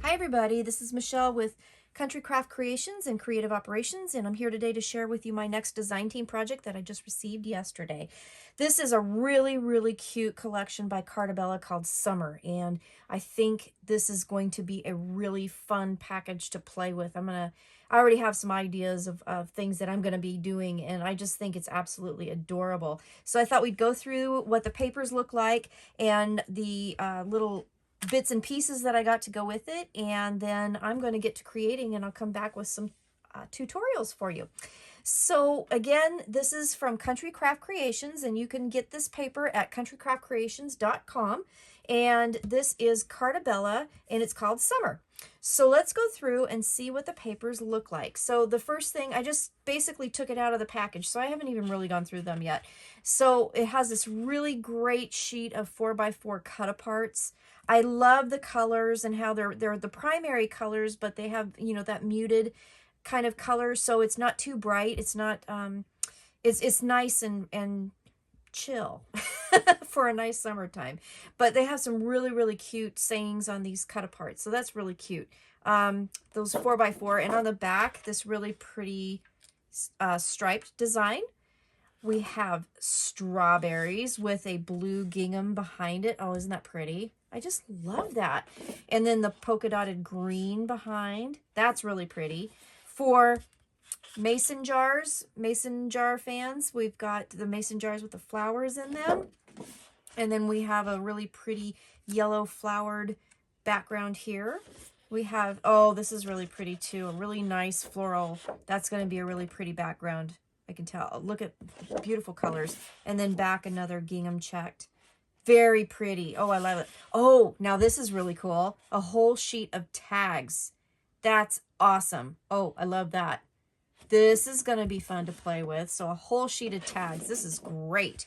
Hi everybody, this is Michelle with Country Craft Creations and Creative Operations, and I'm here today to share with you my next design team project that I just received yesterday. This is a really cute collection by Carta Bella called Summer, and I think this is going to be a really fun package to play with. I already have some ideas of things that I'm going to be doing, and I just think it's absolutely adorable. So I thought we'd go through what the papers look like and the little bits and pieces that I got to go with it, and then I'm going to get to creating, and I'll come back with some tutorials for you. So again, this is from Country Craft Creations, and you can get this paper at countrycraftcreations.com, and this is Carta Bella, and it's called Summer. So let's go through and see what the papers look like. So the first thing, I just basically took it out of the package, so I haven't even really gone through them yet. So it has this really great sheet of 4x4 cut-aparts. I love the colors and how they're the primary colors, but they have, you know, that muted kind of color, so it's not too bright. It's not it's nice and chill for a nice summertime. But they have some really cute sayings on these cut aparts, so that's really cute. Those 4x4, and on the back, this really pretty striped design. We have strawberries with a blue gingham behind it. Oh, isn't that pretty? I just love that. And then the polka dotted green behind. That's really pretty. For mason jars, mason jar fans, we've got the mason jars with the flowers in them. And then we have a really pretty yellow flowered background here. We have, oh, this is really pretty too. A really nice floral. That's going to be a really pretty background. I can tell. Look at beautiful colors. And then back another gingham checked. Very pretty. Oh, I love it. Oh, now this is really cool. A whole sheet of tags. That's awesome. Oh, I love that. This is going to be fun to play with. So a whole sheet of tags. This is great.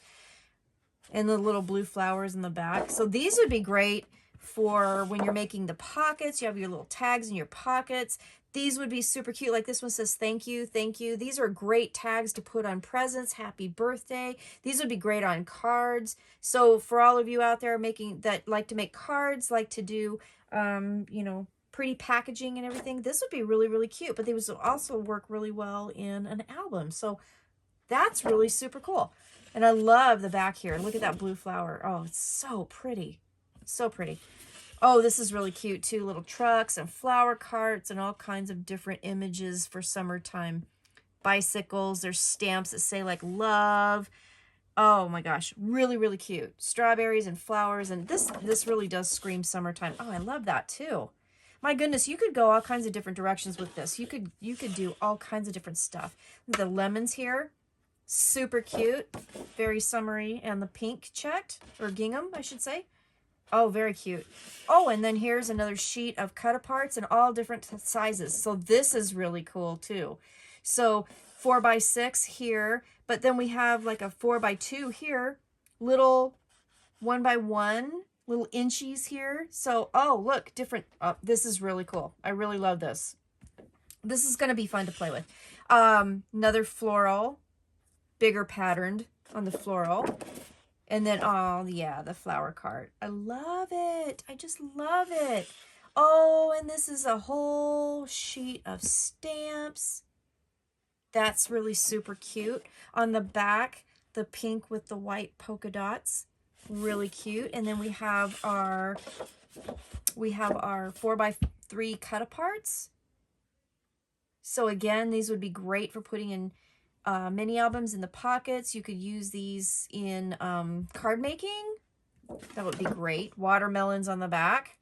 And the little blue flowers in the back. So these would be great for when you're making the pockets. You have your little tags in your pockets. These would be super cute. Like this one says, thank you, thank you. These are great tags to put on presents. Happy birthday. These would be great on cards. So for all of you out there that like to make cards, like to do, you know, pretty packaging and everything, this would be really cute. But they would also work really well in an album. So that's really super cool. And I love the back here. Look at that blue flower. Oh, it's so pretty. So pretty. Oh, this is really cute too. Little trucks and flower carts and all kinds of different images for summertime. Bicycles. There's stamps that say like love. Oh my gosh. Really cute. Strawberries and flowers. And this really does scream summertime. Oh, I love that too. My goodness, you could go all kinds of different directions with this. You could do all kinds of different stuff. The lemons here. Super cute. Very summery. And the pink checked. Or gingham, I should say. Oh, very cute. Oh, and then here's another sheet of cut-aparts in all different sizes. So this is really cool too. So 4x6 here, but then we have like a 4x2 here, little 1x1, little inchies here. So, oh, look, different. This is really cool. I really love this. This is going to be fun to play with. Another floral, bigger patterned on the floral. And then, oh, yeah, the flower cart. I love it. I just love it. Oh, and this is a whole sheet of stamps. That's really super cute. On the back, the pink with the white polka dots. Really cute. And then we have our 4x3 cut-aparts. So again, these would be great for putting in mini albums in the pockets. You could use these in card making. That would be great. Watermelons on the back.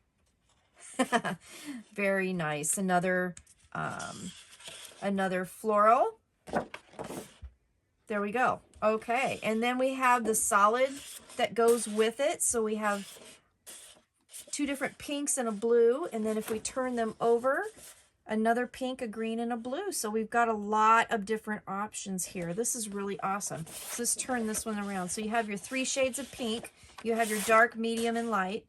Very nice. Another floral. There we go. Okay, and then we have the solid that goes with it. So we have two different pinks and a blue, and then if we turn them over, another pink, a green, and a blue. So we've got a lot of different options here. This is really awesome. So let's turn this one around. So you have your 3 shades of pink. You have your dark, medium, and light.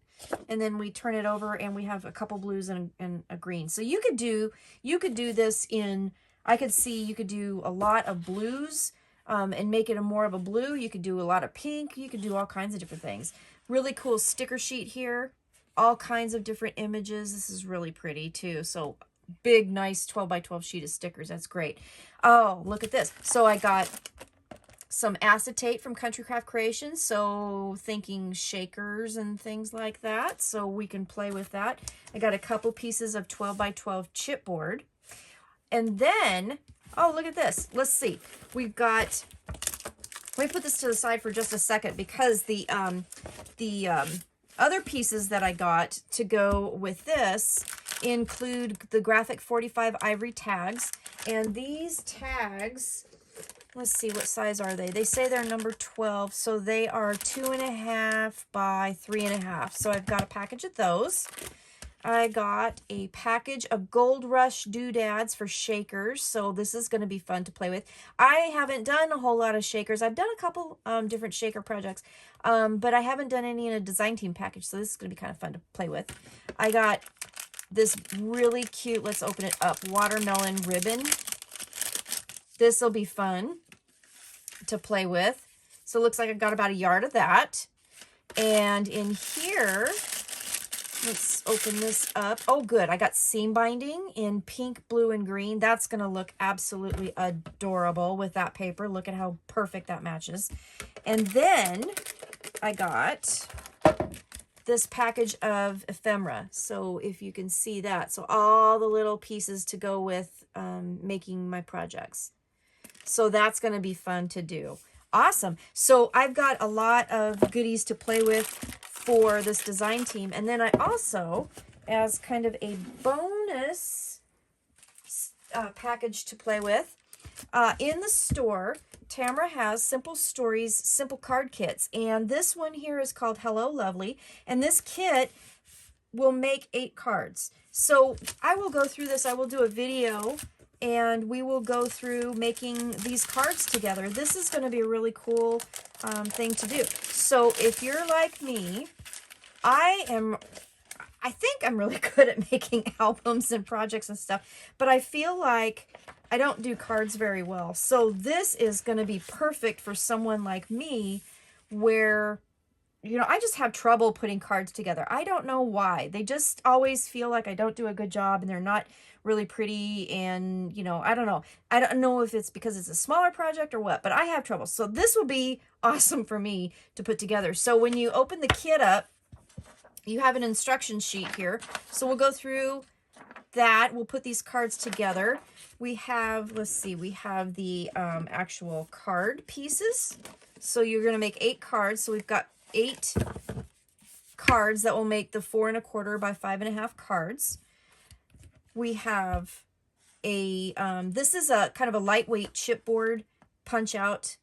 And then we turn it over and we have a couple blues and a green. So you could do this in, I could see you could do a lot of blues and make it more of a blue. You could do a lot of pink. You could do all kinds of different things. Really cool sticker sheet here. all kinds of different images. This is really pretty too. So big, nice 12 by 12 sheet of stickers. That's great. Oh, look at this. So I got some acetate from Country Craft Creations, so thinking shakers and things like that, so we can play with that. I got a couple pieces of 12 by 12 chipboard. And then, oh, look at this. Let's see. We've got, let me put this to the side for just a second, because the other pieces that I got to go with this include the graphic 45 ivory tags. And these tags, let's see, what size are they? They say they're number 12, so they are 2.5 by 3.5. So I've got a package of those. I got a package of Gold Rush doodads for shakers, so this is going to be fun to play with. I haven't done a whole lot of shakers. I've done a couple different shaker projects, but I haven't done any in a design team package, so this is going to be kind of fun to play with. I got this really cute, let's open it up, watermelon ribbon. This will be fun to play with. So it looks like I've got about a yard of that. And in here, let's open this up. Oh, good. I got seam binding in pink, blue, and green. That's going to look absolutely adorable with that paper. Look at how perfect that matches. And then I got this package of ephemera. So if you can see that. So all the little pieces to go with making my projects. So that's going to be fun to do. Awesome. So I've got a lot of goodies to play with for this design team. And then I also, as kind of a bonus package to play with, in the store, Tamara has Simple Stories, Simple Card Kits. And this one here is called Hello Lovely. And this kit will make 8 cards. So I will go through this. I will do a video and we will go through making these cards together. This is going to be a really cool thing to do. So if you're like me, I think I'm really good at making albums and projects and stuff, but I feel like I don't do cards very well. So this is going to be perfect for someone like me where, you know, I just have trouble putting cards together. I don't know why. They just always feel like I don't do a good job and they're not really pretty, and you know, I don't know. I don't know if it's because it's a smaller project or what, but I have trouble. So this will be awesome for me to put together. So when you open the kit up, you have an instruction sheet here. So we'll go through that. We'll put these cards together. We have, let's see, we have the actual card pieces. So you're going to make 8 cards. So we've got 8 cards that will make the 4 1/4 by 5.5 cards. We have a, this is a kind of a lightweight chipboard punch out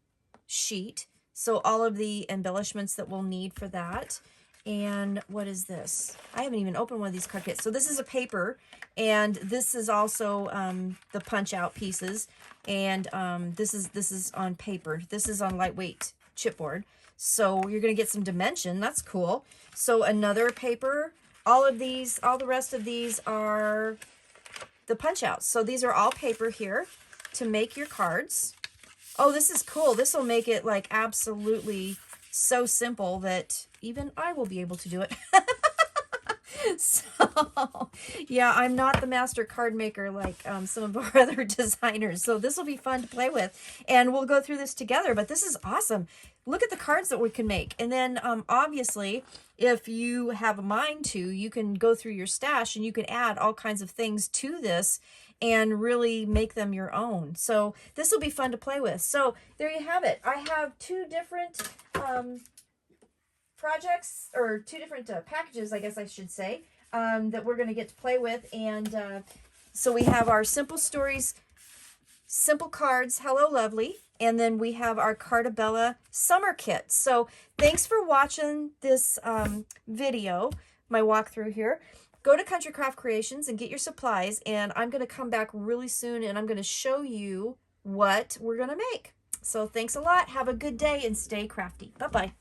sheet. So all of the embellishments that we'll need for that. And what is this? I haven't even opened one of these card kits. So this is a paper, and this is also the punch out pieces. And this is on paper. This is on lightweight chipboard. So you're going to get some dimension. That's cool. So another paper. All of these, all the rest of these are the punch outs. So these are all paper here to make your cards. Oh, this is cool. This will make it like absolutely so simple that even I will be able to do it. So yeah, I'm not the master card maker like some of our other designers. So this will be fun to play with, and we'll go through this together. But this is awesome. Look at the cards that we can make. And then obviously, if you have a mind to, you can go through your stash and you can add all kinds of things to this and really make them your own. So this will be fun to play with. So there you have it. I have 2 different projects, or 2 different packages, I guess I should say, that we're going to get to play with. And so we have our Simple Stories, Simple Cards, Hello Lovely, and then we have our Carta Bella summer kit. So thanks for watching this video, my walkthrough here. Go to Country Craft Creations and get your supplies, and I'm going to come back really soon and I'm going to show you what we're going to make. So thanks a lot. Have a good day and stay crafty. Bye-bye.